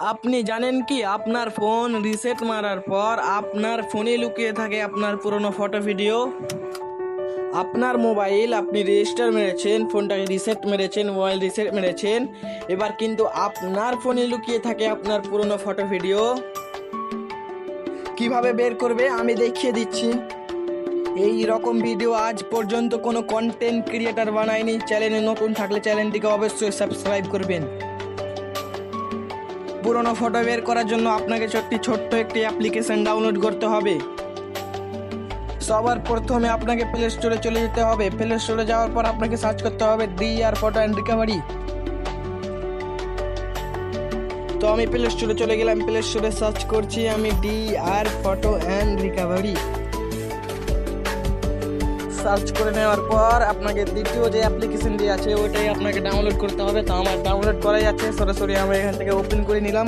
আপনি জানেন কি আপনার ফোন রিসেট মারার পর আপনার ফোনে লুকিয়ে থাকে আপনার পুরনো ফটো ভিডিও। আপনার মোবাইল আপনি রেজিস্টার মেরেছেন, ফোনটাকে রিসেট মেরেছেন, মোবাইল রিসেট মেরেছেন, এবার কিন্তু আপনার ফোনে লুকিয়ে থাকে আপনার পুরনো ফটো ভিডিও। কিভাবে বের করবে আমি দেখিয়ে দিচ্ছি। এই রকম ভিডিও আজ পর্যন্ত কোনো কন্টেন্ট ক্রিয়েটার বানায়নি। চ্যানেলে নতুন থাকলে চ্যানেলটিকে অবশ্যই সাবস্ক্রাইব করবেন। পুরনো ফটো বের করার জন্য আপনাকে ছোট্ট একটি অ্যাপ্লিকেশন ডাউনলোড করতে হবে। সবার প্রথমে আপনাকে প্লে স্টোরে চলে যেতে হবে। প্লে স্টোরে যাওয়ার পর আপনাকে সার্চ করতে হবে DR ফটো অ্যান্ড রিকভারি। তো আমি প্লে স্টোরে চলে গেলাম, প্লে স্টোরে সার্চ করছি আমি DR photo and recovery. Search করে নেওয়ার পর আপনাকে দ্বিতীয় যে অ্যাপ্লিকেশনটি আছে ওইটাই আপনাকে ডাউনলোড করতে হবে। তো আমার ডাউনলোড করাই আছে, সরাসরি আমি এখান থেকে ওপেন করে নিলাম।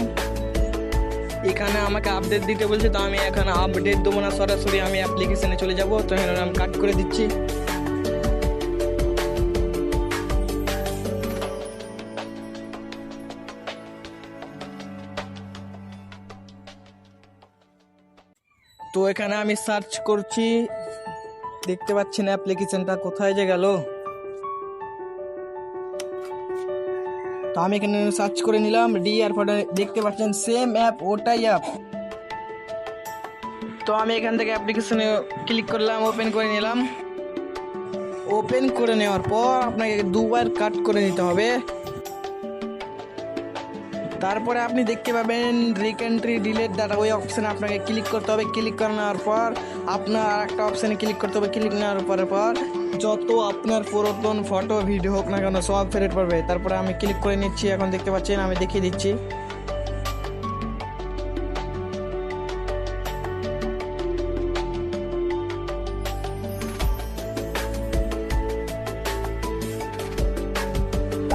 এখানে আমাকে আপডেট দিতে বলছে, তো আমি এখানে আপডেট দেবো না, সরাসরি আমি অ্যাপ্লিকেশনে চলে যাব। তো এখানে আমি কাট করে দিচ্ছি। তো এখানে আমি সার্চ করছি, দেখতে পাচ্ছি না অ্যাপ্লিকেশনটা কোথায় যে গেল। তো আমি এখানে সার্চ করে নিলাম DR ফটো, দেখতে পাচ্ছেন সেম অ্যাপ, ওটাই অ্যাপ। তো আমি এখান থেকে অ্যাপ্লিকেশনে ক্লিক করলাম, ওপেন করে নিলাম। ওপেন করে নেওয়ার পর আপনাকে দুবার কাট করে নিতে হবে। তারপরে আপনি দেখতে পাবেন রিকেন্ট্রি ডিলেট ডাটা, ওই অপশানে আপনাকে ক্লিক করতে হবে। ক্লিক করে নেওয়ার পর আপনার আরেকটা অপশানে ক্লিক করতে হবে। ক্লিক নেওয়ার পর যত আপনার পুরাতন ফটো ভিডিও হোক না কেন সব ফেরত পাবে। তারপরে আমি ক্লিক করে নিচ্ছি, এখন দেখতে পাচ্ছেন আমি দেখিয়ে দিচ্ছি।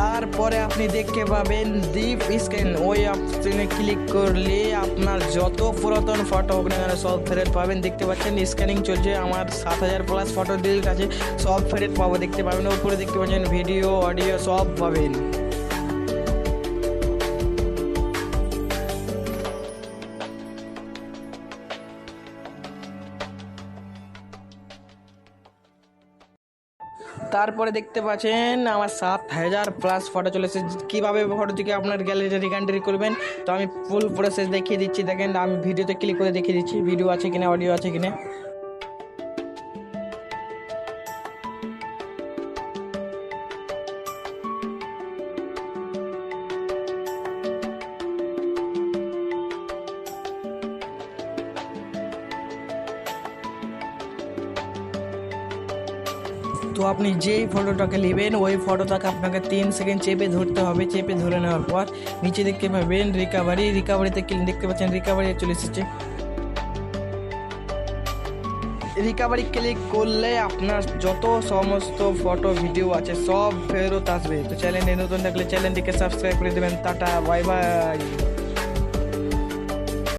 তারপরে আপনি দেখতে পাবেন ডিপ স্ক্যান, ওই অপশনে ক্লিক করলে আপনার যত পুরাতন ফটো হোক না কেন সব ফেরত পাবেন। দেখতে পাচ্ছেন স্ক্যানিং চলছে, আমার 7000+ ফটো ডিলিট আছে, সব ফেরত পাবো। দেখতে পাবেন উপরে দেখতে পাচ্ছেন ভিডিও অডিও সব পাবেন। তারপরে দেখতে পাচ্ছেন আমার 7000+ ফটো চলে এসেছে। কীভাবে ফটোটিকে আপনার গ্যালারিতে রিকান্ট্রি করবেন তো আমি ফুল প্রসেস দেখিয়ে দিচ্ছি। দেখেন আমি ভিডিওতে ক্লিক করে দেখিয়ে দিচ্ছি ভিডিও আছে কিনা, অডিও আছে কিনা। তো আপনি যেই ফটোটাকে নেবেন ওই ফটোটাকে আপনাকে 3 সেকেন্ড চেপে ধরতে হবে। চেপে ধরে নেওয়ার পর নিচে দেখতে পাবেন রিকাভারিতে দেখতে পাচ্ছেন রিকাভারি চলে এসেছে। রিকাভারি ক্লিক করলে আপনার যত সমস্ত ফটো ভিডিও আছে সব ফেরত আসবে। তো চ্যানেলে নতুন থাকলে চ্যানেলটিকে সাবস্ক্রাইব করে দেবেন। Tata, bye bye.